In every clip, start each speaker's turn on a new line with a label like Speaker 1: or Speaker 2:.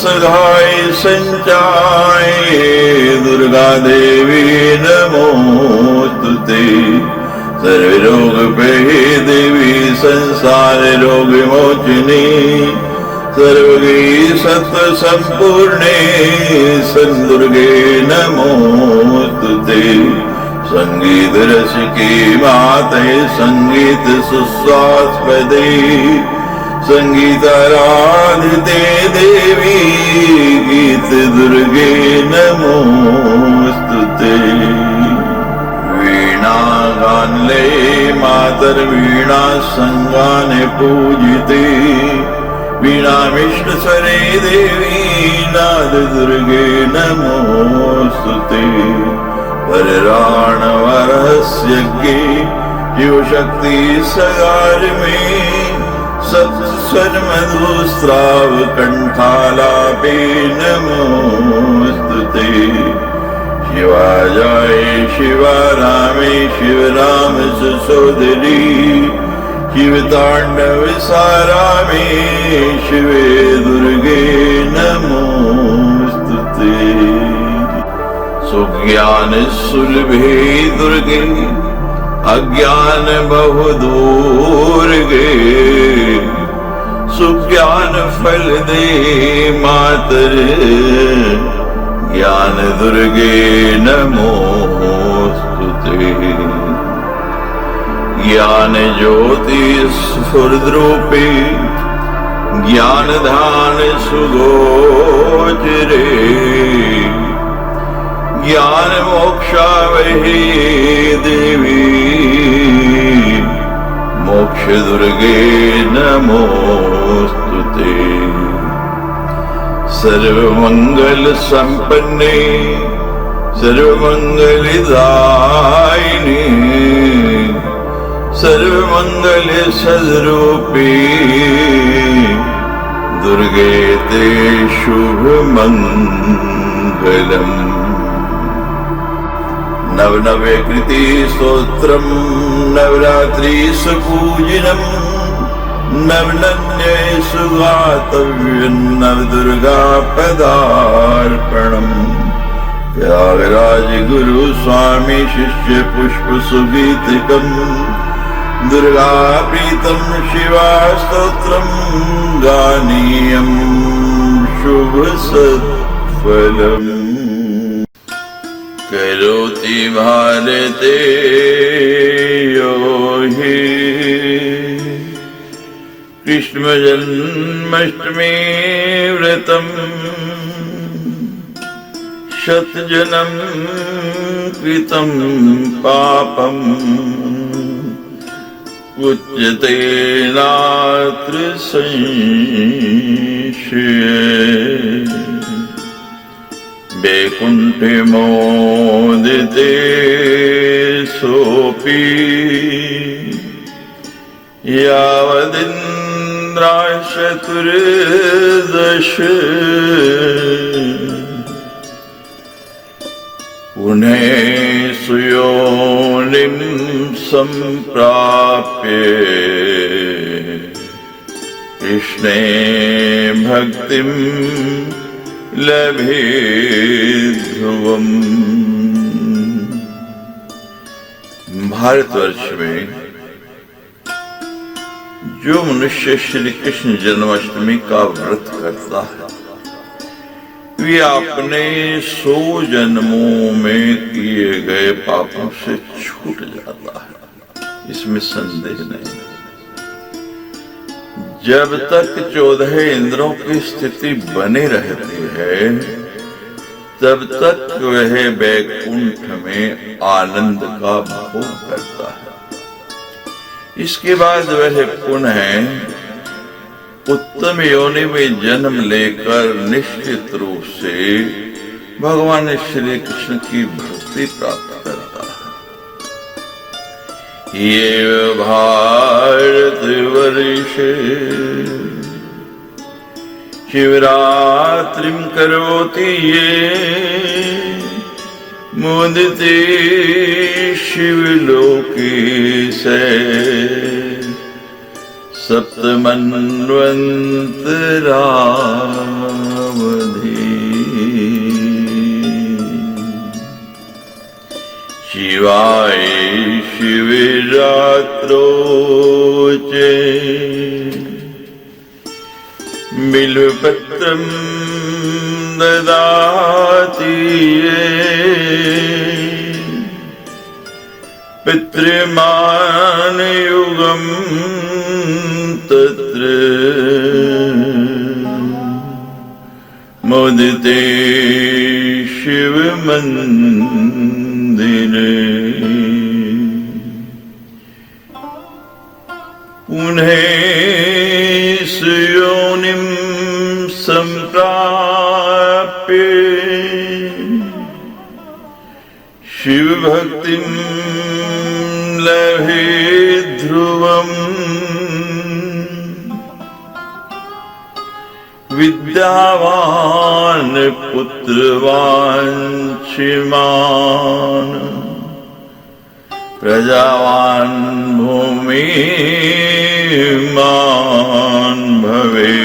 Speaker 1: सहाय संचाय दुर्गा देवी नमोस्तुते। सर्वरोग भये देवी संसार रोग विमोचिनी सर्वगी सत्व संपूर्णे संदुर्गे नमोस्तुते। संगीत रस की माते संगीत सुस्वास्पदे संगीताराधिते देवी गीत दुर्गे नमोस्तुते। वीणा गानले मातर वीणा संगाने पूजिते वीणा विष्णु स्वरे देवी नाद दुर्गे नमोस्तुते। वरराणवरहस्यज्ञे शिव शक्ति सगार में सत्स्वर मधुस्राव कंठालापे नमोस्तुते। शिवाजाय शिवारामे शिवराम सुसोदरी शिव तांडव सारामे शिवे दुर्गे नमोस्तुते। सुज्ञान सुलभे दुर्गे अज्ञान बहु दूर गे सुज्ञान फल दे मातर ज्ञान दुर्गे नमोस्तुते। ज्ञान ज्योति स्फुरद्रूपे ज्ञान धान सुगोचरे ज्ञान मोक्षावहे देवी मोक्ष दुर्गे नमोस्तुते। सर्वमंगल संपन्ने सर्वमंगलदायिनी सर्वमंगल सद्रूपी दुर्गे ते शुभ मंगलम्। नवनवे कृति स्तोत्रम नवरात्रि सुपूजनम नवनन्ये सुगातव्यं नवदुर्गा पदार्पणम। त्यागराज गुरु स्वामी शिष्य पुष्प सुगीतिकम दुर्गा प्रीतम शिवा स्तोत्रम गानीयम शुभ सत्फलम्। करोति भारते यो हि कृष्ण जन्माष्टमी व्रतम् शतजन्म कृतं पापम् उच्यते नात्र संशयः। वैकुंठे मोदिते सोऽपि यावदिन्द्राः चतुर्दश पुनः सुयोनिं सम्प्राप्य कृष्णे भक्तिं लभे ध्रुवम्। भारतवर्ष में जो मनुष्य श्री कृष्ण जन्माष्टमी का व्रत करता है वे अपने 100 जन्मों में किए गए पापों से छूट जाता है, इसमें संदेह नहीं। जब तक 14 इंद्रों की स्थिति बनी रहती है तब तक वह वैकुंठ में आनंद का भोग करता है। इसके बाद वह पुनः उत्तम योनि में जन्म लेकर निश्चित रूप से भगवान श्री कृष्ण की भक्ति प्राप्त करता है। ये भारतवर्षे शिवरात्रिं करोति ये मुदिते शिवलोके से सप्तमन्वन्तरावरे। शिवाय शिवरात्रोचे बिल्वपत्रं ददाति ये पितृमान युगं तत्र मोदिते शिव मंदिरे पुनः योनिं संप्राप्य शिव भक्तिं लभे ध्रुवम् विद्यावान् पुत्रवांशिमान् प्रजावान् भूमिमान् भवेत्।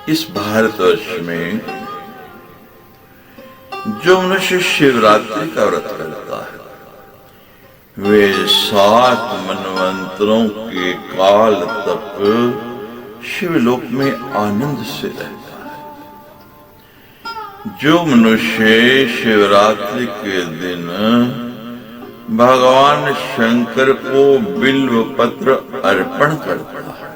Speaker 1: इस भारतवर्ष में जो मनुष्य शिवरात्रि का व्रत करता है वे 7 मनवंतरों के काल तक शिवलोक में आनंद से रहता है। जो मनुष्य शिवरात्रि के दिन भगवान शंकर को बिल्व पत्र अर्पण करता है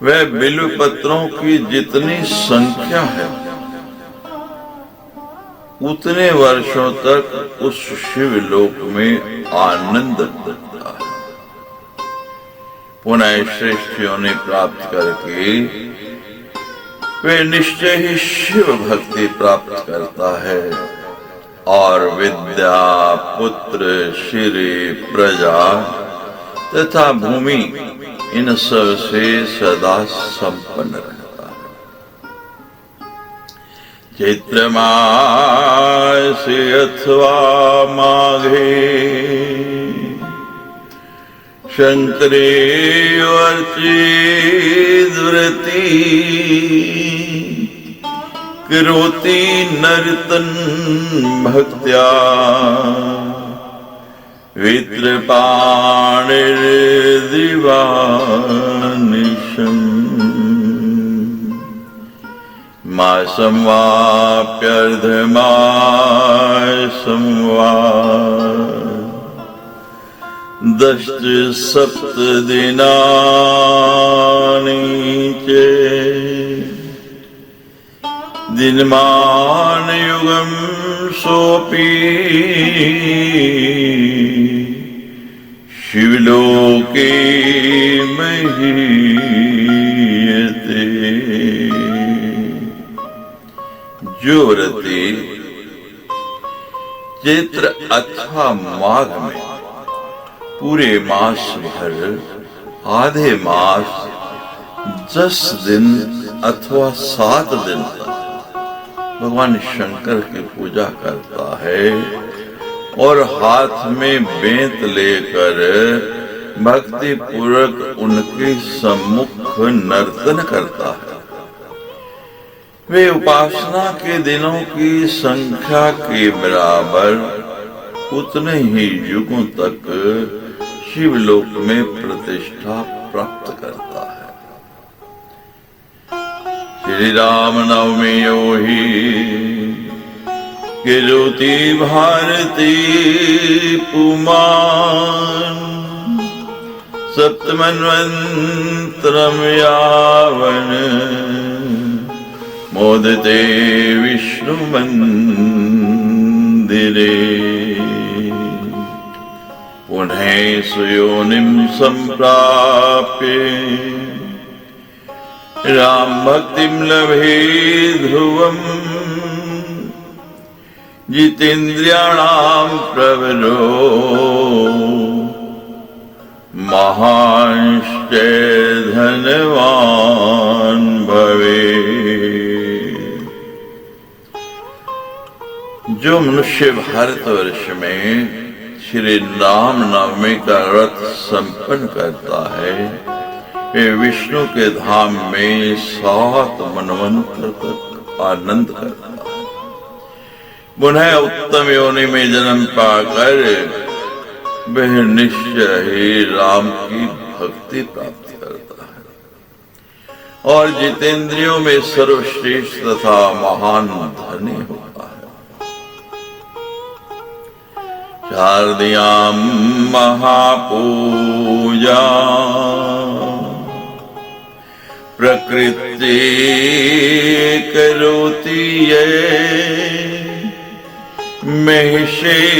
Speaker 1: वह बिल्व पत्रों की जितनी संख्या है उतने वर्षों तक उस शिवलोक में आनंद करता है। पुनः श्रेष्ठ योनि प्राप्त करके वे निश्चय ही शिव भक्ति प्राप्त करता है और विद्या पुत्र श्री प्रजा तथा भूमि इन सब से सदा संपन्न रहता है। चैत्र मासे अथवा माघे शंकरे वर्चेद्व्रती करोति नर्तन भक्त्या वित्रपाणिर्दिवानिशम् मासं वाप्यर्धमासं वा 10 सप्त दिनानि च दिनमान युगं सोऽपि शिवलोके महीयते। जो व्रती चैत्र अथवा माघ में पूरे मास भर आधे मास 10 दिन अथवा 7 दिन तक भगवान शंकर की पूजा करता है और हाथ में बेंत लेकर भक्ति पूर्वक उनके सम्मुख नर्तन करता है वे उपासना के दिनों की संख्या के बराबर उतने ही युगों तक शिवलोक में प्रतिष्ठा प्राप्त करता है। श्री राम नवमी योहि किरुति भारती पुमान सप्तमन्वंतरम यावन मोदते विष्णु मंदिरे पुनः सुयोनिं संप्राप्य राम भक्तिं लभे ध्रुवम् जितेन्द्रियाणां प्रबलो महांश्च धनवान् भवेत्। जो मनुष्य भारतवर्ष में श्री राम नवमी का व्रत संपन्न करता है वे विष्णु के धाम में 7 मनवंतर तक आनंद करता है। पुनः उत्तम योनि में जन्म पाकर वह निश्चय ही राम की भक्ति प्राप्त करता है और जितेंद्रियों में सर्वश्रेष्ठ तथा महान धनी होता है। शारदीयां महापूजा प्रकृति करोति ये महिषेच्छाग्निर्मेघे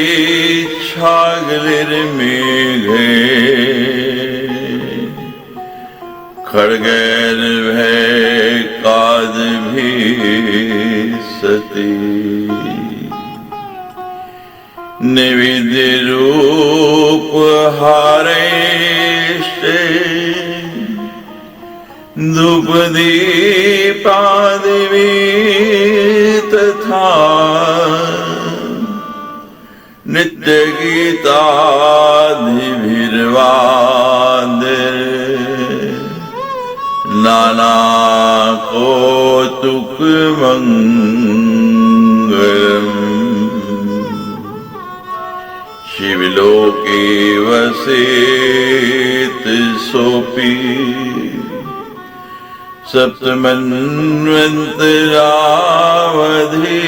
Speaker 1: खड्गैर्भय कादभिः सति निविद्य रूपहारैश्च धूपदीपादिभिः तथा नित्यगीतादिभिर्वाद्य नाना कौतुकमङ्गलम् शिवलोके वसेत सोऽपि सप्तमन्वन्तरावधि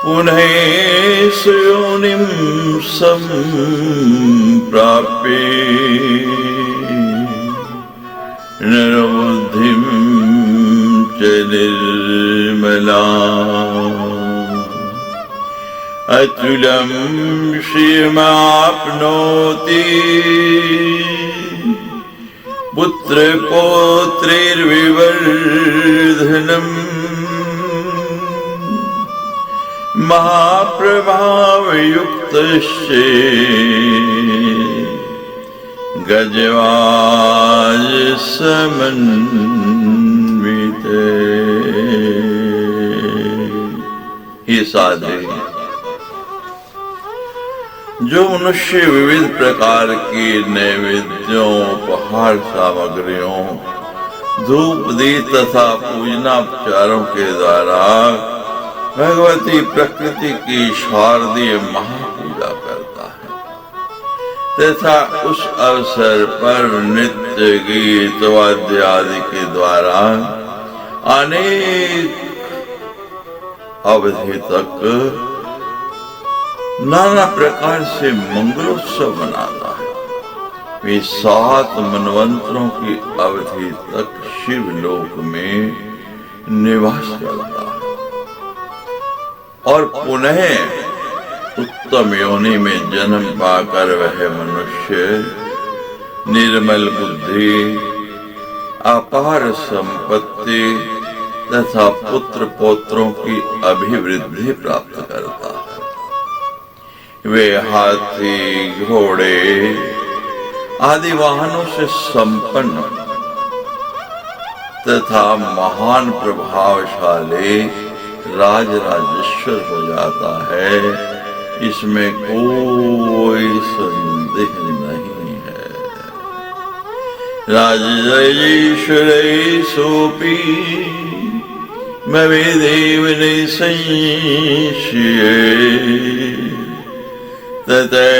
Speaker 1: पुनः योनिं सम्प्राप्य नरबुद्धिं च निर्मलाम् अतुलं श्रियमाप्नोति पुत्रपौत्रैर्विवर्धनम् महाप्रभावयुक्तश्च गजवाजसमन्विते। हे साधु, जो मनुष्य विविध प्रकार की नैवेद्यों उपहार सामग्रियों धूप दीप तथा पूजनापचारों के द्वारा भगवती प्रकृति की शारदीय महापूजा करता है तथा उस अवसर पर नित्य गीत वाद्य आदि के द्वारा अनेक अवधि तक नाना प्रकार से मंगलोत्सव मनाता है। वे 7 मनवंतरों की अवधि तक शिवलोक में निवास करता है और पुनः उत्तम योनि में जन्म पाकर वह मनुष्य निर्मल बुद्धि, अपार संपत्ति तथा पुत्र पौत्रों की अभिवृद्धि प्राप्त करता है। वे हाथी, घोड़े आदि वाहनों से संपन्न तथा महान प्रभावशाली राजराजेश्वर हो जाता है, इसमें कोई संदेह नहीं है। राजराजेश्वरै सोऽपि भवेदेव निसंशये ततः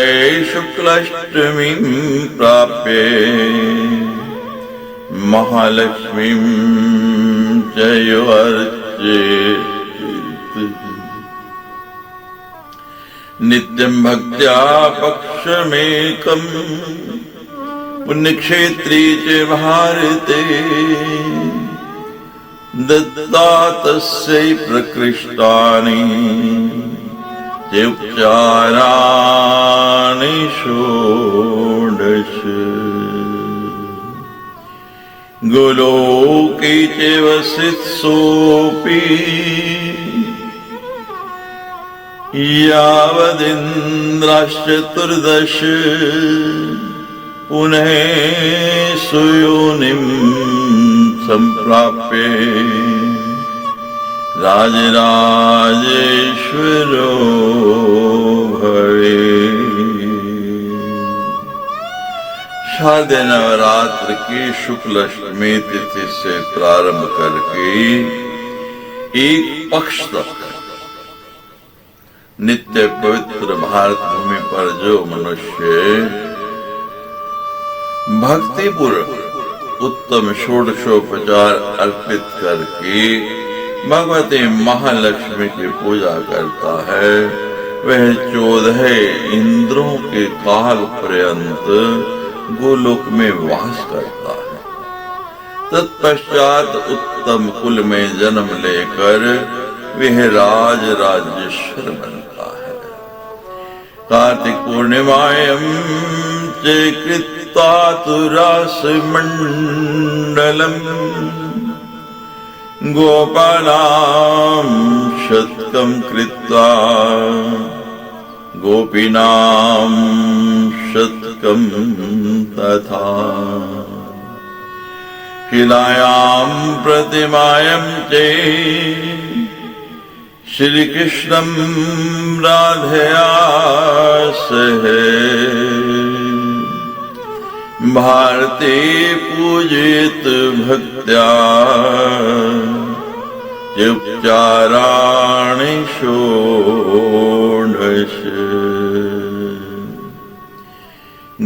Speaker 1: शुक्लाष्टमीं प्राप्य महालक्ष्मीं च यो अर्चेत् नित्यं भक्त्या पक्षमेकम् पुण्यक्षेत्रे च भारते दत्ता तस्यै प्रकृष्टानि उपचाराणि षोडश। गोलोके च वसित्सोऽपि यावदिन्द्राश्चतुर्दश पुनः सुयोनिं सम्प्राप्य राजराजेश्वरो भवे। शारदीय नवरात्र की शुक्ल अष्टमी तिथि से प्रारंभ करके एक पक्ष तक नित्य पवित्र भारत भूमि पर जो मनुष्य भक्ति पूर्वक उत्तम षोडशोपचार अर्पित करके भगवती महालक्ष्मी की पूजा करता है, वह 14 इंद्रों के काल पर्यंत गोलोक में वास करता है। तत्पश्चात उत्तम कुल में जन्म लेकर वह राज राज्येश्वर बनता है। कार्तिक पूर्णिमायां च कृत्वा तु रासमण्डलम् गोपानां शतकं कृत्वा गोपीनां शतकं तथा शिलायां प्रतिमायां च श्री कृष्णं राधया सह भारते पूजित भक्त्या उपचाराणि षोडश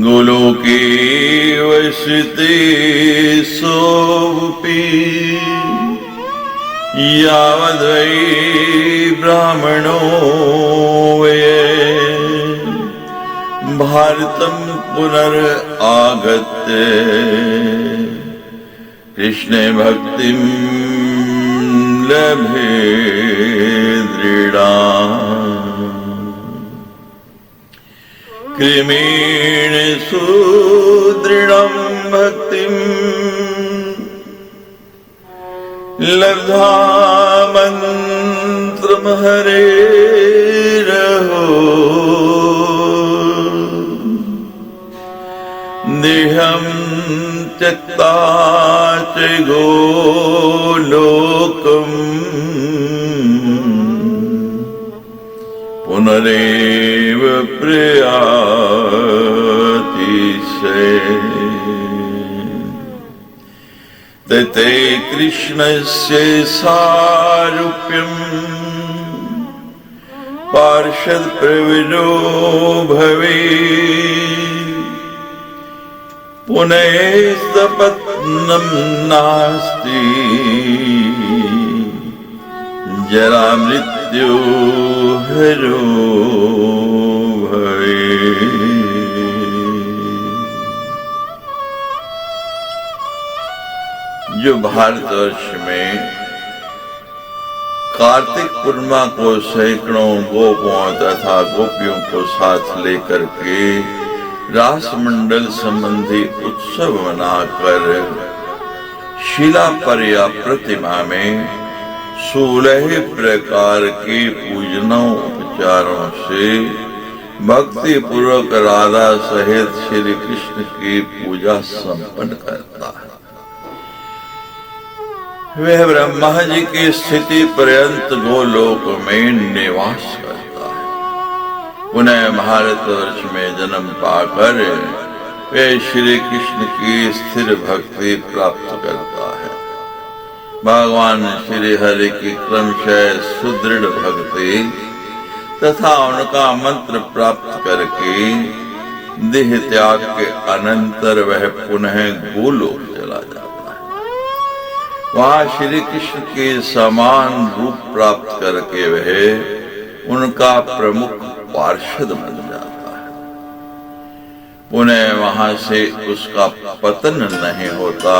Speaker 1: गोलोके वसते सोऽपि यावद्वै ब्राह्मणो वै भारतं पुनरागत्य कृष्णे भक्तिं लभे दृढाम् क्रमेण सुदृढं भक्तिं लब्ध्वा मन्त्रं हरेरहो देहं त्यक्ता च गोलोकम् पुनरेव प्रयाति से तते कृष्णस्य सारूप्यम् पार्षद प्रविरो भवेत् पुनस्तपत्नं नास्ति जरा मृत्यु हरो भवेत्। जो भारतवर्ष में कार्तिक पूर्णिमा को सैकड़ों गोपों तथा गोपियों को साथ लेकर के रासमंडल संबंधी उत्सव मनाकर शिला पर या प्रतिमा में 16 प्रकार के पूजनों उपचारों से भक्ति पूर्वक राधा सहित श्री कृष्ण की पूजा संपन्न करता है। वह ब्रह्मा जी की स्थिति पर्यंत गोलोक में निवास करता है। पुनः भारतवर्ष में जन्म पाकर वे श्री कृष्ण की स्थिर भक्ति प्राप्त करता है। भगवान श्री हरि की क्रमशः सुदृढ़ भक्ति तथा उनका मंत्र प्राप्त करके देह त्याग के अनंतर वह पुनः गोलोक चला जाता है। वहाँ श्री कृष्ण के समान रूप प्राप्त करके वह उनका प्रमुख पार्षद बन जाता है। पुनः वहां से उसका पतन नहीं होता,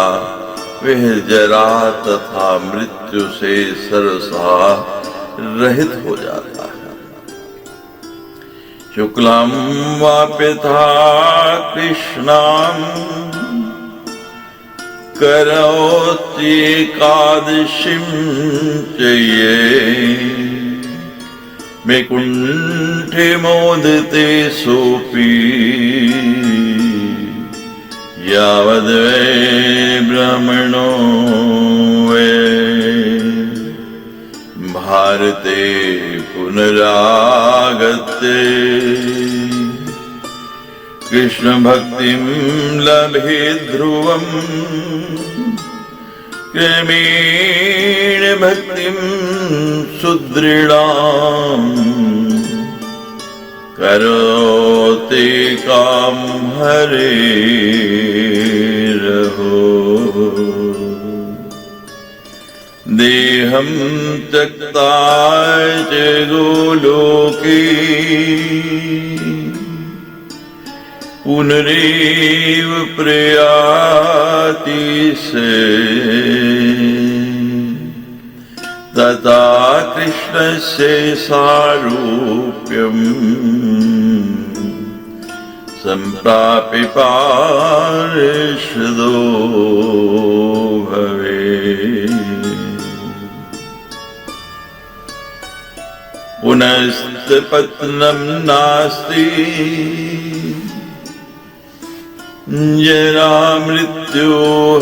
Speaker 1: वह जरा तथा मृत्यु से सर्वथा रहित हो जाता है। शुक्लम वाप्यथा कृष्णम करोत्येकादशीं चये वैकुंठे मोदते सोऽपि यावद्वै ब्राह्मणो वै भारते पुनरागत्य कृष्ण भक्तिं लभे ध्रुवम् क्रमेण भक्तिं सुदृढ़ां करोति काम हरेरहो। देहं त्यक्ता च गोलोके पुनरेव प्रयाति से। तथा कृष्णस्य सारूप्यम् सम्प्राप्य पार्षदो भवेत्। पुनस्तपत्नं नास्ति जरा मृत्यु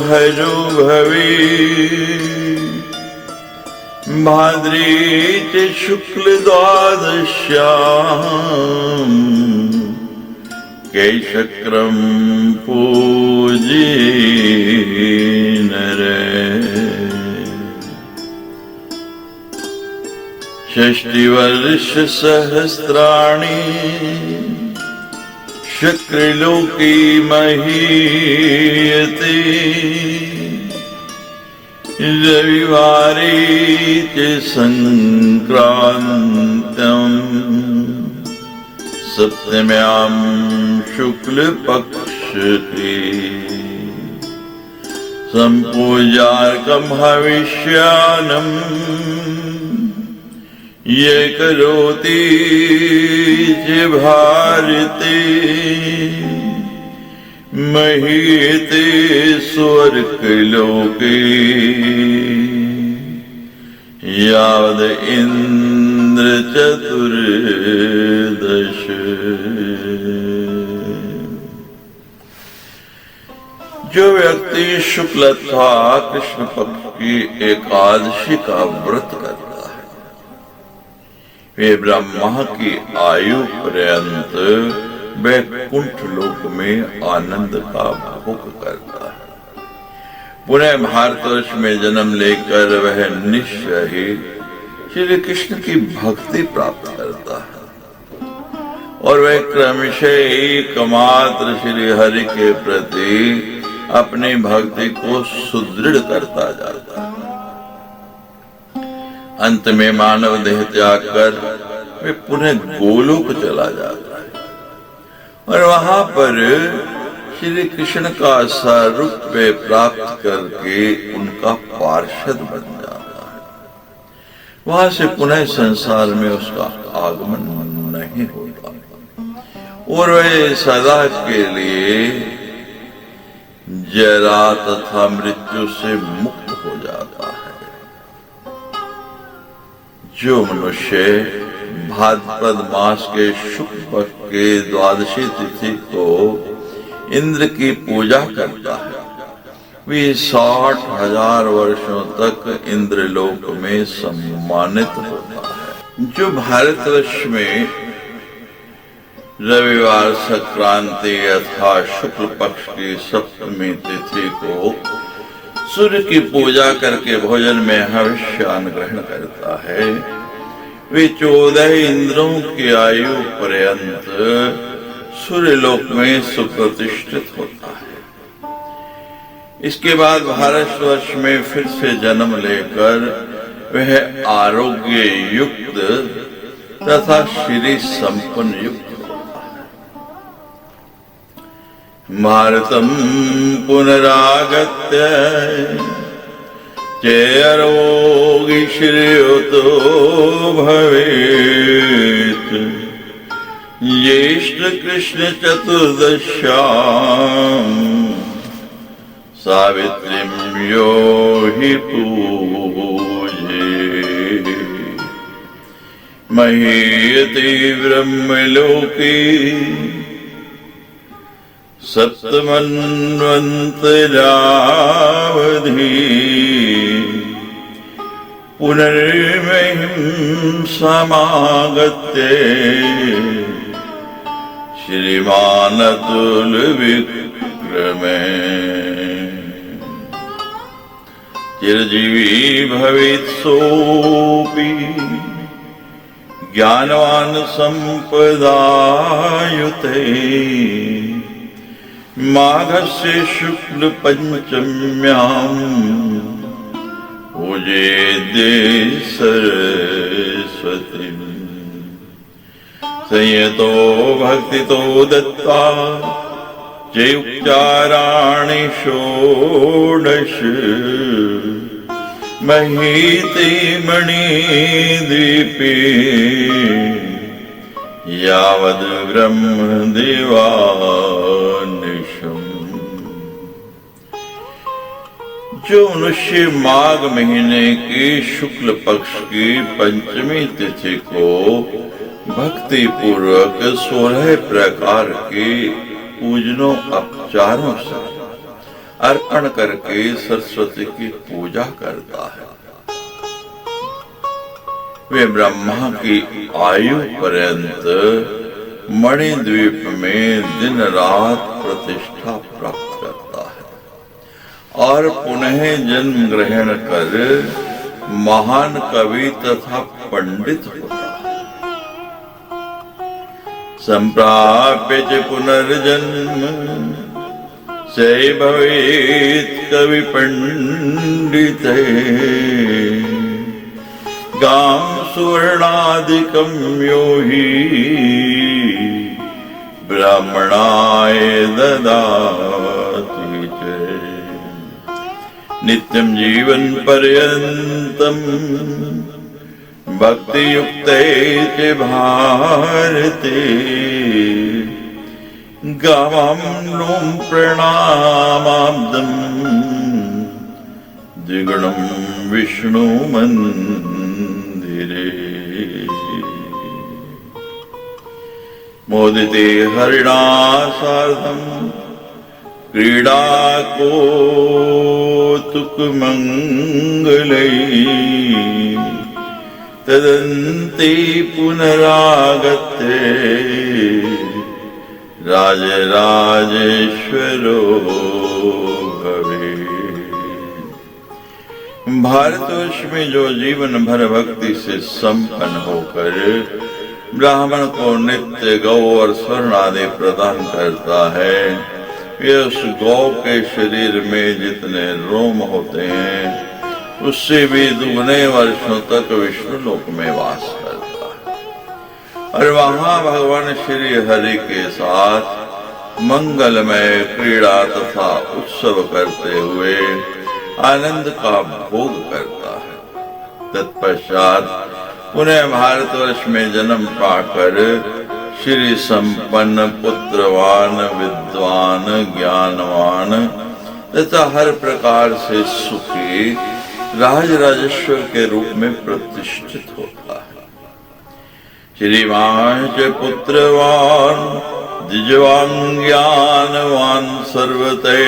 Speaker 1: हरो भवेत्। भाद्रे च शुक्ल द्वादश्यां कैशक्रं पूजे नरे। षष्टिवर्ष सहस्राणि शक्रलोके महीयते। रविवारे च संक्रान्तं सप्तम्यां शुक्लपक्षे सम्पूजार्कं हविष्यान्नं ये करोति च भारते। महीयते स्वर्गलोके यावद इंद्र चतुर्दश। जो व्यक्ति शुक्ल अथवा कृष्ण पक्ष की एकादशी का व्रत करता है वे ब्रह्मा की आयु पर्यंत वैकुंठ लोक में आनंद का भोग करता है। पुनः भारतवर्ष में जन्म लेकर वह निश्चय ही श्री कृष्ण की भक्ति प्राप्त करता है और वह क्रमशः एकमात्र श्री हरि के प्रति अपनी भक्ति को सुदृढ़ करता जाता है। अंत में मानव देह त्याग कर वे पुनः गोलोक चला जाता है और वहां पर श्री कृष्ण का स्वरूप प्राप्त करके उनका पार्षद बन जाता है। वहां से पुनः संसार में उसका आगमन नहीं होता और वह सदा के लिए जरा तथा मृत्यु से मुक्त हो जाता है। जो मनुष्य भाद्रपद मास के शुक्ल पक्ष के द्वादशी तिथि को इंद्र की पूजा करता है वे 60,000 वर्षों तक इंद्रलोक में सम्मानित होता है। जो भारतवर्ष में रविवार संक्रांति अथवा शुक्ल पक्ष की सप्तमी तिथि को सूर्य की पूजा करके भोजन में हविष्यान्न ग्रहण करता है वे 14 इंद्रों की आयु पर्यंत सूर्यलोक में सुप्रतिष्ठित होता है। इसके बाद भारतवर्ष में फिर से जन्म लेकर वह आरोग्य युक्त तथा श्री संपन्न युक्त होता है। भारतम पुनरागत्य चेरोगी श्रेयोतो भवेत्। ज्येष्ठ कृष्ण चतुर्दश्यां सावित्रीं यो हि पूजे। महीयते ब्रह्मलोके सप्तमन्वन्तरावधि। पुनर्महिं समागत्य श्रीमान अतुल विक्रमे। चिरजीवी भवेत् सोऽपि ज्ञानवान् संपदायुते माघस्य शुक्ल पंचम्याम् पूजेद्ये सरस्वतीम् संयतो भक्तितो दत्त्वा चैउपचाराणि षोडश महीते मणिद्वीपे यावद् ब्रह्मदेवानिशम्। जो मनुष्य माघ महीने के शुक्ल पक्ष की पंचमी तिथि को भक्ति पूर्वक 16 प्रकार के पूजनों उपचारों से अर्पण करके सरस्वती की पूजा करता है, वे ब्रह्मा की आयु पर्यंत मणिद्वीप में दिन रात प्रतिष्ठा प्राप्त करता है और पुनः जन्म ग्रहण कर महान कवि तथा पंडित होता है। संप्राप्य च पुनर्जन्म से भवेत् कवि पंडिते गां सुवर्णादिकं यो हि ब्राह्मणाय ददाति च। नित्यं जीवन पर्यन्तं भक्ति युक्ते च भारते गावं लों प्रणामाब्दं द्विगुणं विष्णु मंदिरे। मोदिते हरिणा सार्धं क्रीडा कौतुकमङ्गलैः तदन्ते पुनरागते राजराजेश्वरो भवे। भारतवर्ष में जो जीवन भर भक्ति से संपन्न होकर ब्राह्मण को नित्य गौ और स्वर्ण आदि प्रदान करता है, वे उस गौ के शरीर में जितने रोम होते हैं उससे भी दुगने वर्षों तक विष्णु लोक में वास करता है और वहां भगवान श्री हरि के साथ मंगलमय क्रीड़ा तथा उत्सव करते हुए आनंद का भोग करता है। तत्पश्चात पुनः भारतवर्ष में जन्म पाकर श्री संपन्न पुत्रवान विद्वान ज्ञानवान तथा हर प्रकार से सुखी राजराजेश्वर के रूप में प्रतिष्ठित होता है। श्रीमान च पुत्रवान द्विजवान ज्ञानवान सर्वते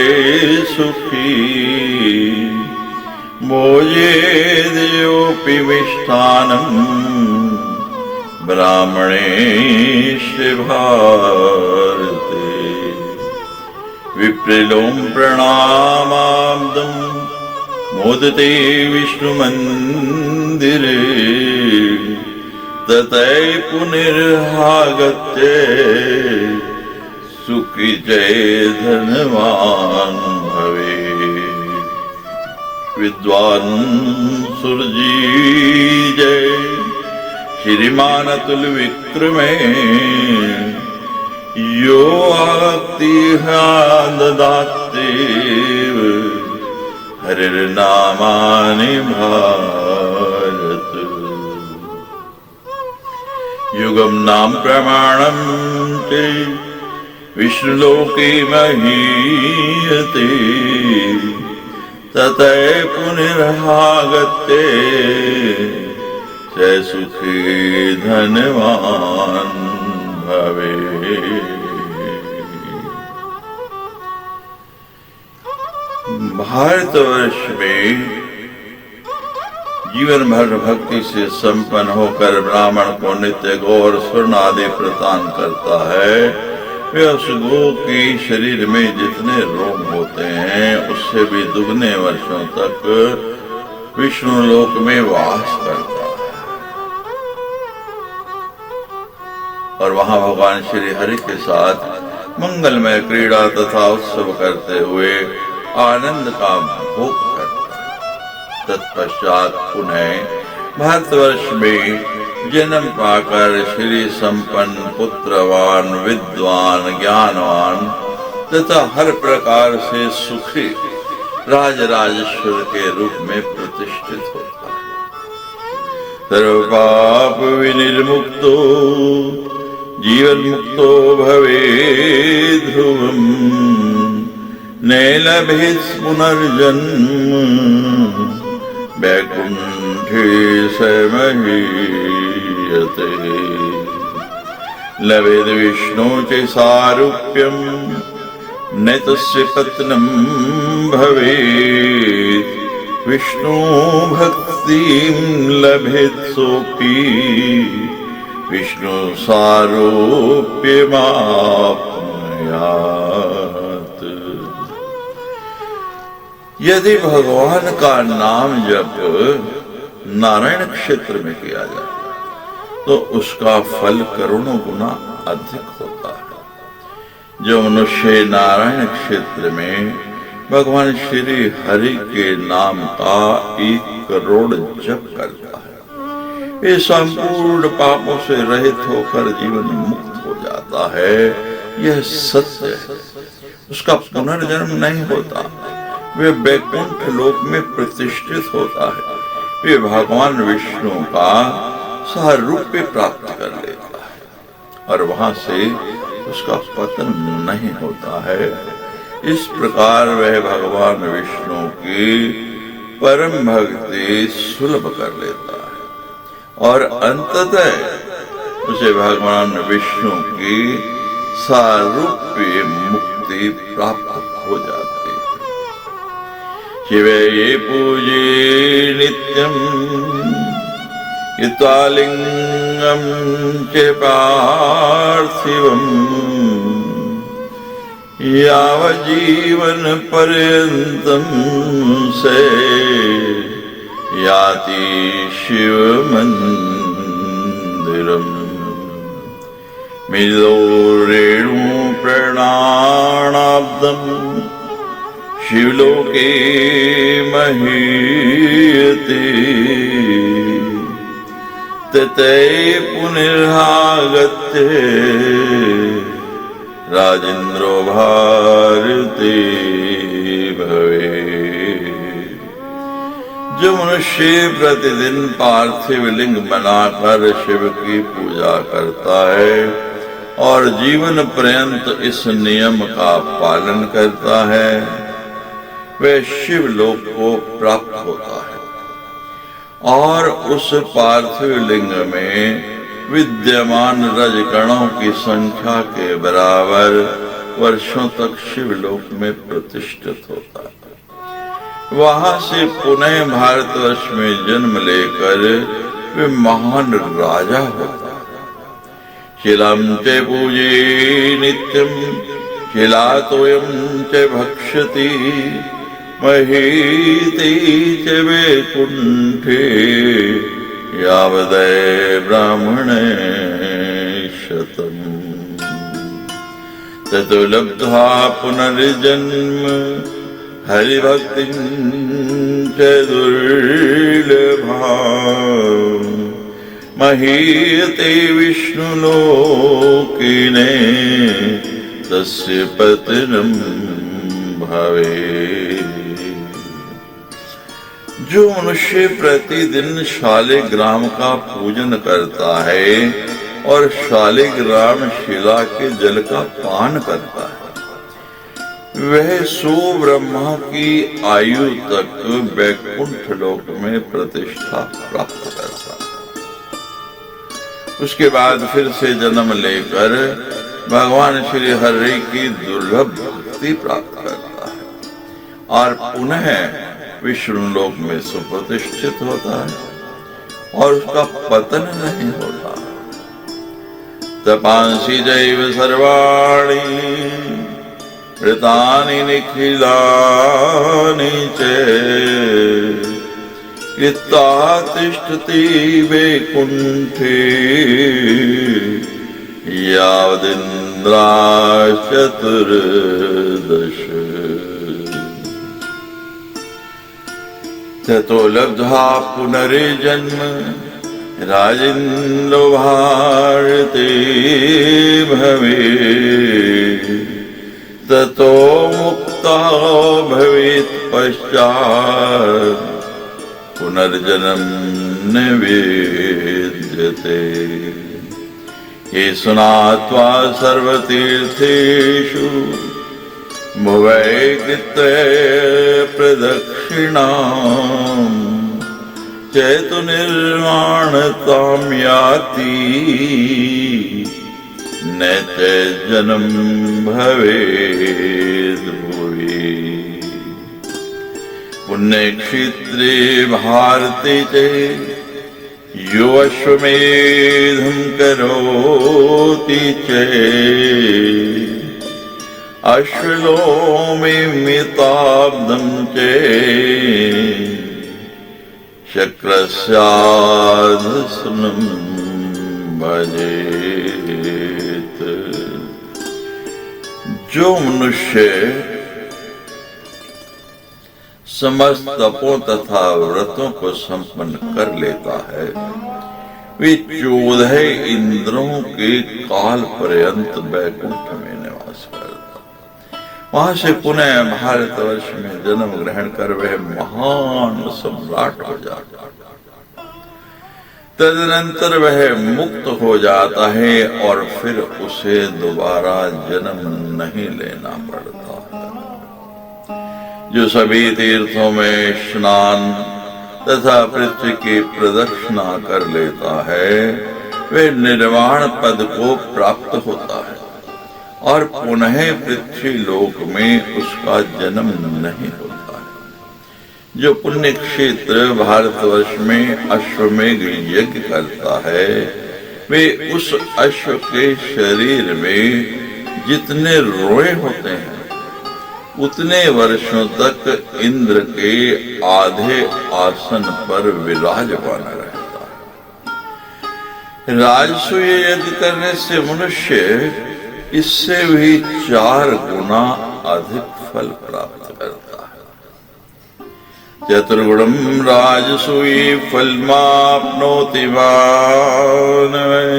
Speaker 1: सुखी भोजे देयोपि मिष्ठान्नं ब्राह्मणेषु भारते विप्रिलों प्रणामाब्दं मोदते विष्णु मंदिरे ततः पुनरागत्य सुखी जय धनवान भवे। विद्वान सुरजी जय श्रीमान अतुल विक्रमे यो आक्ति ददातेव हरिर्नामानि भारत। युगम नाम प्रमाणम ते विष्णुलोके महीयते ततः पुनरागत्य स सुखी धनवान भवे। भारतवर्ष में जीवन भर भक्ति से संपन्न होकर ब्राह्मण को नित्य गौ और स्वर्ण आदि प्रदान करता है, वे उस गौ के शरीर में जितने रोम होते हैं उससे भी दुगने वर्षों तक विष्णु लोक में वास करता है और वहां भगवान श्री हरि के साथ मंगलमय क्रीड़ा तथा उत्सव करते हुए आनंद का भोग करता है। तत्पश्चात पुनः भारतवर्ष में जन्म पाकर श्री संपन्न पुत्रवान विद्वान ज्ञानवान तथा हर प्रकार से सुखी राजराजेश्वर के रूप में प्रतिष्ठित होता है। सर्व पाप विनिर्मुक्तो जीवन मुक्तो भवेत् ध्रुवम् न लभेत् पुनर्जन्म वैकुंठे स महीयते लभेत् विष्णु च सारूप्यम् न तस्य पतनं भवेत् विष्णु भक्तिं लभेत् सोऽपि विष्णु सारूप्यमाप्नुयात्। यदि भगवान का नाम जप नारायण क्षेत्र में किया जाए तो उसका फल करोड़ों गुना अधिक होता है। जो मनुष्य नारायण क्षेत्र में भगवान श्री हरि के नाम का 1 करोड़ जप करता है वे संपूर्ण पापों से रहित होकर जीवन मुक्त हो जाता है। यह सत्य है। उसका पुनर्जन्म नहीं होता। वे वैकुंठ लोक में प्रतिष्ठित होता है। वे भगवान विष्णु का सारूप्य प्राप्त कर लेता है और वहां से उसका पतन नहीं होता है। इस प्रकार वह भगवान विष्णु की परम भक्ति सुलभ कर लेता है और अंततः उसे भगवान विष्णु की सारूप्य मुक्ति प्राप्त हो जाती है। शिवे ये पूजे नित्यं युक्तालिंगं च पार्थिवम् यावज्जीवन पर्यन्तं से याति शिव मंदिरम मिलो रेणु प्रणानाब्दम शिवलोके महीयते तते पुनरागत्य राजेन्द्रो भारते भवे। जो मनुष्य प्रतिदिन पार्थिव लिंग बनाकर शिव की पूजा करता है और जीवन पर्यंत इस नियम का पालन करता है वह शिव लोक को प्राप्त होता है और उस पार्थिव लिंग में विद्यमान रजकणों की संख्या के बराबर वर्षों तक शिवलोक में प्रतिष्ठित होता है। वहां से पुनः भारतवर्ष में जन्म लेकर वे महान राजा होता है। शिलां च पूजे नित्यं शिलातोयं च भक्षति महीति च वैकुंठे यावदय ब्राह्मणे शतम् ततो लब्ध्वा पुनर्जन्म हरिभक्तिं च दुर्लभा महीयते विष्णुलोकिने तस्य पतनं भवेत्। जो मनुष्य प्रतिदिन शालिग्राम का पूजन करता है और शालिग्राम शिला के जल का पान करता है वह 100 ब्रह्मा की आयु तक वैकुंठ लोक में प्रतिष्ठा प्राप्त करता है। उसके बाद फिर से जन्म लेकर भगवान श्री हरि की दुर्लभ भक्ति प्राप्त करता है और पुनः विष्णु लोक में सुप्रतिष्ठित होता है और उसका पतन नहीं होता। तपांसि दैव सर्वाणि ऋतानि निखिलानि च चित्ता तिष्ठति वैकुंठे यावदिन्द्राश्चतुर्दश ततो लब्ध्वा पुनर्जन्म राजेन्द्रो भारते भवेत् ततो मुक्ता भवेत् पश्चात् पुनर्जन्म न विद्यते। ये सुनात्वा सर्वतीर्थेषु भुवैकृत्य प्रदक्षिणाम् चैतु निर्वाणतां याति न च जन्म भवेद् भुवि। पुण्यक्षेत्रे भारते च यो अश्वमेधं करोति चेत् अश्वलोमेमिताब्दं चेत् शक्रस्याधसनं भजेत। जो मनुष्य समस्त तपों तथा व्रतों को संपन्न कर लेता है वे 14 इंद्रों के काल पर्यंत बैकुंठ में निवास करता, वहां से पुनः भारतवर्ष में जन्म ग्रहण कर वह महान सम्राट हो जाता। तदनंतर वह मुक्त हो जाता है और फिर उसे दोबारा जन्म नहीं लेना पड़ता है। जो सभी तीर्थों में स्नान तथा पृथ्वी की प्रदक्षिणा कर लेता है वे निर्वाण पद को प्राप्त होता है और पुनः पृथ्वी लोक में उसका जन्म नहीं होता है। जो पुण्य क्षेत्र भारतवर्ष में अश्वमेध यज्ञ करता है वे उस अश्व के शरीर में जितने रोए होते हैं उतने वर्षों तक इंद्र के आधे आसन पर विराजमान रहता है। राजसूय यज्ञ करने से मनुष्य इससे भी 4 गुना अधिक फल प्राप्त करता है। चतुर्गुणम राजसूय फलमाप्नोति मानवः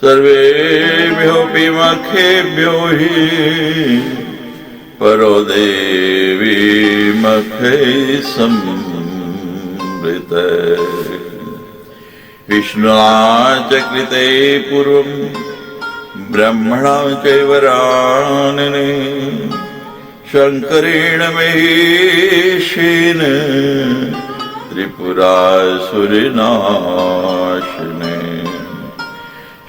Speaker 1: सर्वेभ्योऽपि मखेभ्यो हि परो देवी मखे संवृतः। विष्णुना च कृते पूर्वं ब्रह्मणा चैव रानने शंकरेण महेशेन त्रिपुरासुरनाशने।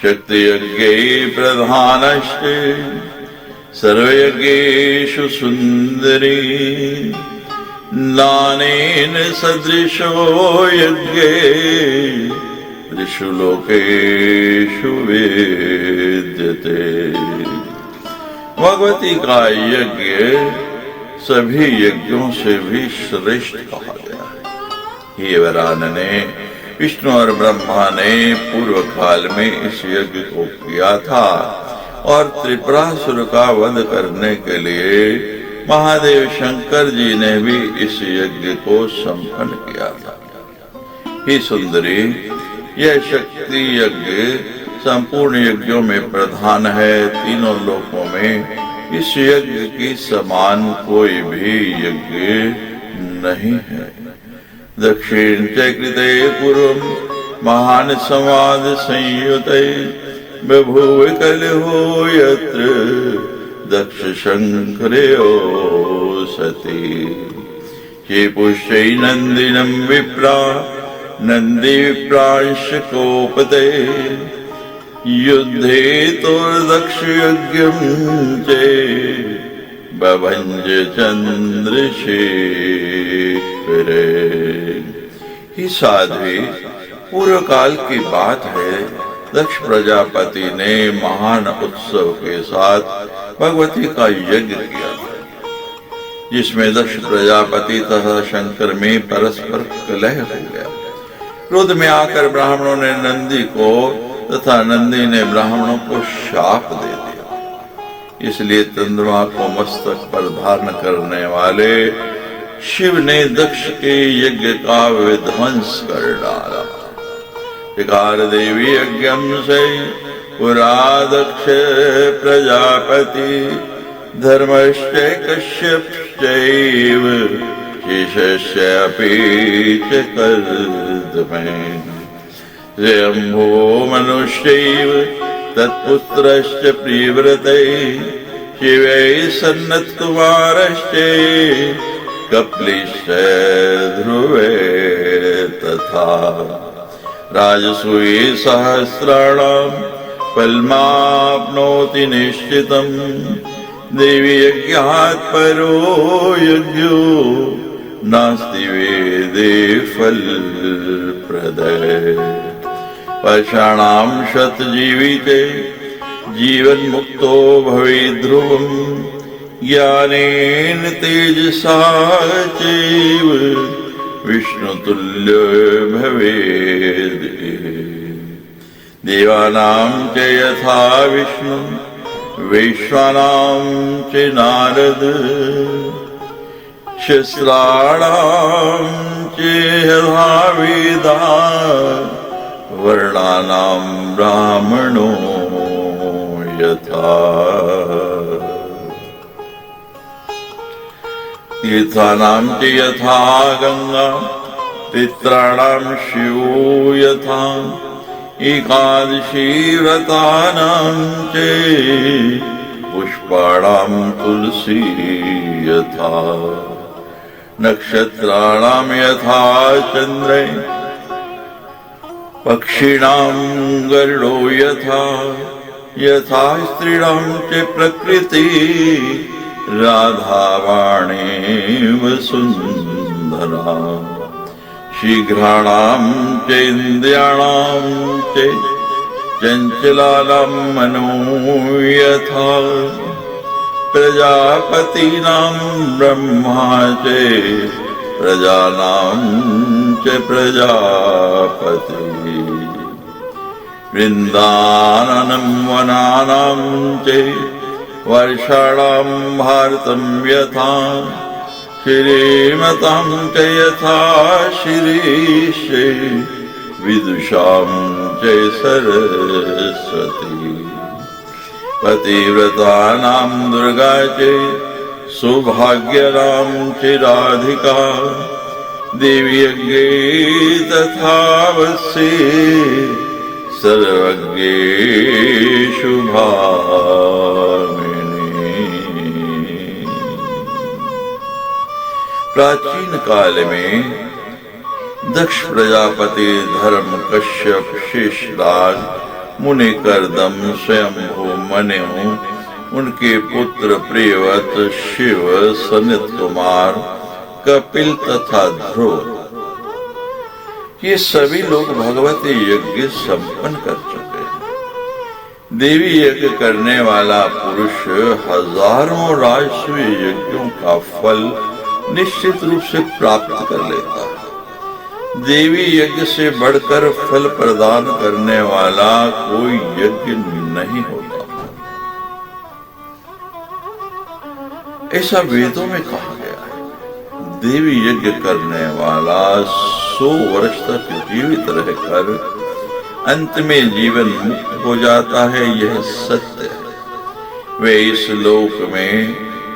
Speaker 1: शक्तियज्ञे प्रधानश्च सर्वयज्ञेषु सुन्दरी नानेन सदृशो यज्ञे त्रिषु लोकेषु वेद्यते। भगवती का यज्ञ सभी यज्ञों से भी श्रेष्ठ कहा गया है। हे वरानने, विष्णु और ब्रह्मा ने पूर्व काल में इस यज्ञ को किया था और त्रिपुरासुर का वध करने के लिए महादेव शंकर जी ने भी इस यज्ञ को संपन्न किया था। हे सुंदरी, यह शक्ति यज्ञ संपूर्ण यज्ञों में प्रधान है। तीनों लोकों में इस यज्ञ की समान कोई भी यज्ञ नहीं है। दक्षिण चकृते पूर्व महान संवाद संयुते बभूव कलहो यत्र दक्ष शंकरयो सती। ये पुष्यै नंदिनं विप्रा नंदी विप्रांश कोपते युद्धे तोर्दक्ष यज्ञं चे बभंज चंद्रशेखरे। ही साध्वी, पूर्व काल की बात है। दक्ष प्रजापति ने महान उत्सव के साथ भगवती का यज्ञ किया था। जिसमें दक्ष प्रजापति तथा शंकर में परस्पर कलह हो गया। क्रोध में आकर ब्राह्मणों ने नंदी को तथा नंदी ने ब्राह्मणों को शाप दे दिया। इसलिए चंद्रमा को मस्तक पर धारण करने वाले शिव ने दक्ष के यज्ञ का विध्वंस कर डाला। शिकार देवी यज्ञम से पुरा दक्ष प्रजापति धर्मश्च कश्यपश्चैव शेषस्यापि च कर्दमेन स्वयंभो मनुष्यैव तत्पुत्रश्च प्रियव्रते शिवैः सन्नतकुमारश्च कपिलश्च ध्रुवे तथा राजसूये सहस्राणां फलमाप्नोति निश्चितम् देवी यज्ञात् परो यज्ञो नास्ति वेदे फलप्रदः पाषाणां शतजीविते जीवन्मुक्तो भवेत् ध्रुवम् ज्ञानेन तेजसा चैव विष्णुतुल्यो भवेत् देवानां च यथा विष्णु वैश्वानां च नारद शस्त्राणां च यथा वेदाः वर्णानां ब्राह्मणो यथा तीर्थानां च यथा गंगा पित्राणां शिवो यथा एकादशी व्रतानां च पुष्पाणां तुलसी यथा नक्षत्राणां यथा चंद्रे पक्षिणां गरुडो यथा यथा स्त्रीणां च प्रकृति राधावाणीव सुंदरा शीघ्राणां च इन्द्रियाणां च चंचलानां मनो यथा प्रजापतीनां ब्रह्मा च प्रजानां च प्रजापति वृन्दावनं वनानां च वर्षाणां भारतं यथा श्रीमतां च यथा शिरीषे विदुषां च सरस्वती पतिव्रतानां दुर्गा च सौभाग्यानां च राधिका देवी यज्ञे तथा वत्से सर्वज्ञेषु प्राचीन काल में दक्ष प्रजापति धर्म कश्यप शेषराज मुनि करदम स्वयंभू मनु उनके पुत्र प्रियवत शिव सनित कुमार कपिल तथा ध्रुव ये सभी लोग भगवती यज्ञ संपन्न कर चुके हैं। देवी यज्ञ करने वाला पुरुष हजारों राजसूय यज्ञों का फल निश्चित रूप से प्राप्त कर लेता है। देवी यज्ञ से बढ़कर फल प्रदान करने वाला कोई यज्ञ नहीं होता। ऐसा वेदों में कहा गया है। देवी यज्ञ करने वाला 100 वर्ष तक जीवित रहकर अंत में जीवन मुक्त हो जाता है, यह सत्य है। वे इस लोक में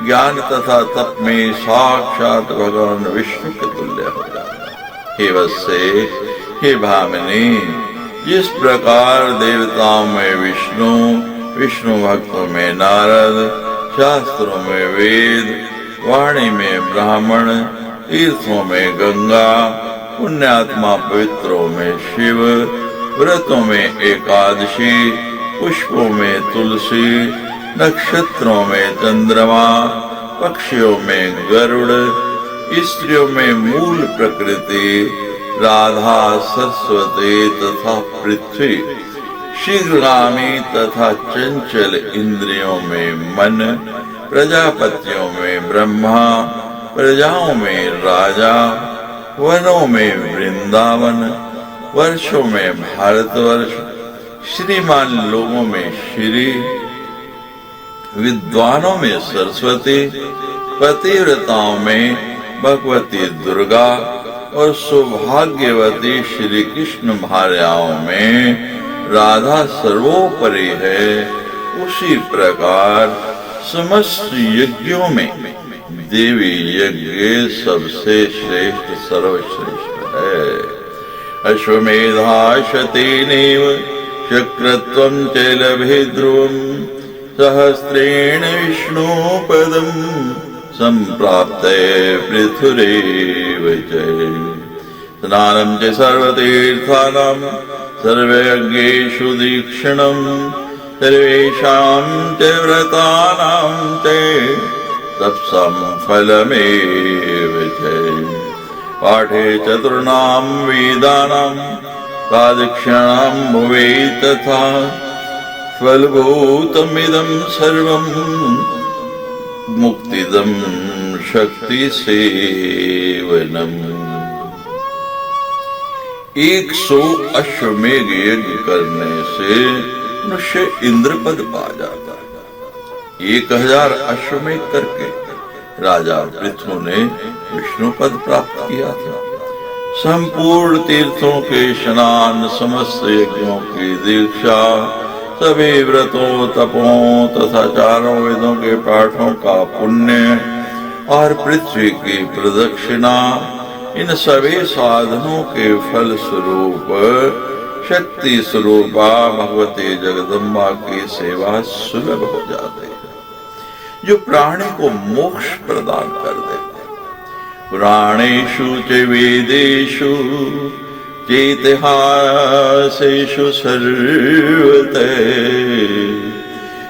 Speaker 1: ज्ञान तथा तप में साक्षात भगवान विष्णु के तुल्य हो जाता है। हे वत्से, हे भामिनी, जिस प्रकार देवताओं में विष्णु, विष्णु भक्तों में नारद, शास्त्रों में वेद, वाणी में ब्राह्मण, तीर्थों में गंगा, पुण्यात्मा पवित्रों में शिव, व्रतों में एकादशी, पुष्पों में तुलसी, नक्षत्रों में चंद्रमा, पक्षियों में गरुड़, स्त्रियों में मूल प्रकृति, राधा, सरस्वती तथा पृथ्वी, शीघ्रगामी तथा चंचल इंद्रियों में मन, प्रजापतियों में ब्रह्मा, प्रजाओं में राजा, वनों में वृंदावन, वर्षों में भारतवर्ष, श्रीमान लोगों में श्री, विद्वानों में सरस्वती, पतिव्रताओं में भगवती दुर्गा और सौभाग्यवती श्री कृष्ण भार्याओं में राधा सर्वोपरि है। उसी प्रकार समस्त यज्ञों में देवी यज्ञ सबसे श्रेष्ठ सर्वश्रेष्ठ है। अश्वमेधाशतेनेव शक्रत्वं च लभे ध्रुवम् सहस्रेण विष्णुपदं सम्प्राप्ते पृथुरेव च। स्नानं च सर्वतीर्थानां सर्वयज्ञेषु दीक्षणं सर्वेषां च व्रतानां च तत्सं फलमेव च। पाठे चतुर्णां वेदानां द्वादक्षाणां भवेत् तथा फलभूतमिदं सर्वं मुक्तिदं शक्ति सेवनम्। 100 अश्वमेघ यज्ञ करने से मनुष्य इंद्र पद पा जाता है। 1000 अश्वमेघ करके राजा पृथु ने विष्णु पद प्राप्त किया था। संपूर्ण तीर्थों के स्नान, समस्त यज्ञों की दीक्षा, सभी व्रतों तपों तथा चारों वेदों के पाठों का पुण्य और पृथ्वी की प्रदक्षिणा, इन सभी साधनों के फल स्वरूप शक्ति स्वरूपा भगवती जगदम्बा की सेवा सुलभ हो जाती है, जो प्राणी को मोक्ष प्रदान कर देते। पुराणेषु च वेदेषु चेतिहासेषु सर्वतः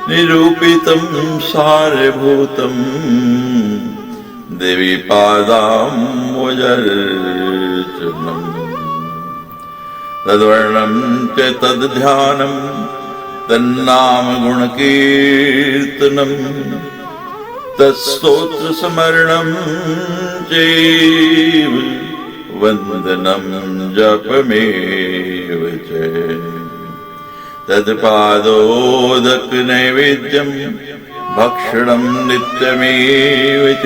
Speaker 1: निरूपितं सारभूतं देवी पादाम्बुजर्चनम्। तद्वर्णं च तद्ध्यानं तन्नाम गुणकीर्तनं तत्स्तोत्र स्मरणं चैव वन्दनं जपमेव च। तत्पादोदक नैवेद्यं भक्षणं नित्यमेव च।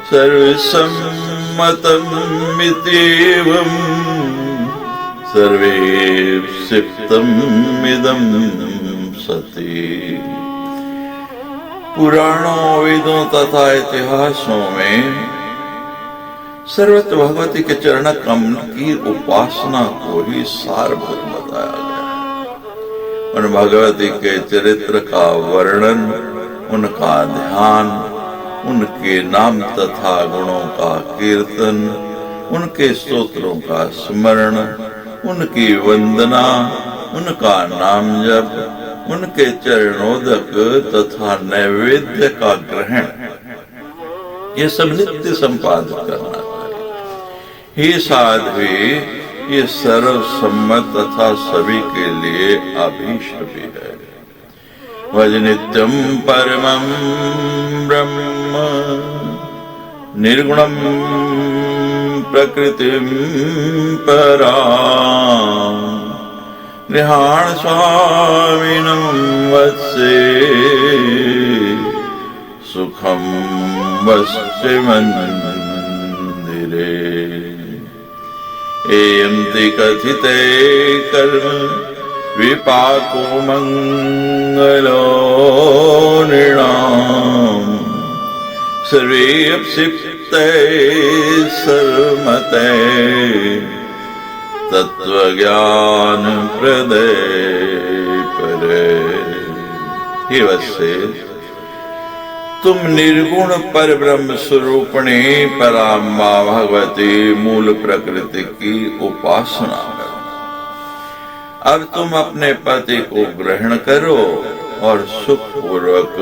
Speaker 1: सर्वसम्मतमित्येवं सर्वेप्सितमिदं सति। पुराणों, वेदों तथा इतिहासों में सर्वत्र भगवती के चरण कमल की उपासना को ही सारभूत बताया गया। उन भगवती के चरित्र का वर्णन, उनका ध्यान, उनके नाम तथा गुणों का कीर्तन, उनके स्तोत्रों का स्मरण, उनकी वंदना, उनका नाम जप, उनके चरणोदक तथा नैवेद्य का ग्रहण, ये सब नित्य संपादित करना चाहिए। हे साध्वी, ये सर्वसम्मत तथा सभी के लिए अभीष्ट भी है। भज नित्यं परमं ब्रह्म निर्गुणं प्रकृतिं परां गृहाण स्वामिनं वत्से सुखं वस्य मंदिरे। एयंति कथिते कर्म विपाको मंगलो नृणाम् सर्वे अपसिप्ते सर्वमते तत्वज्ञान प्रदे परे। हे वत्से, तुम निर्गुण पर ब्रह्म स्वरूपिणी पराम्बा भगवती मूल प्रकृति की उपासना करो। अब तुम अपने पति को ग्रहण करो और सुख पूर्वक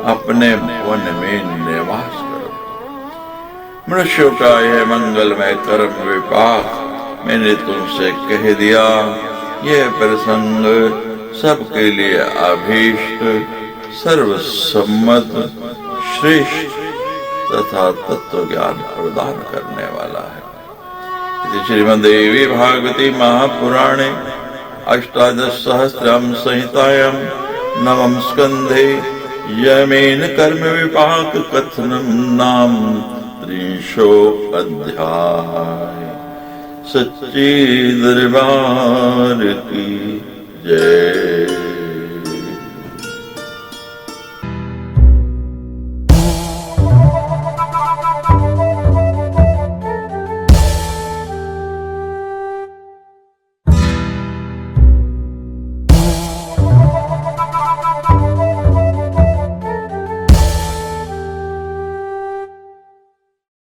Speaker 1: अपने वन में निवास करो। मनुष्यों का यह मंगलमय कर्म विपाक मैंने तुमसे कह दिया। यह प्रसंग सबके लिए अभीष्ट, सर्वसम्मत, श्रेष्ठ तथा तत्व ज्ञान प्रदान करने वाला है। श्रीमद्देवी भागवती महापुराणे अष्टादश सहस्रम संहितायां नवम स्कंधे यमेन कर्म विपाक कथनम नाम 30 अध्याय। सच्ची दरबार की जय।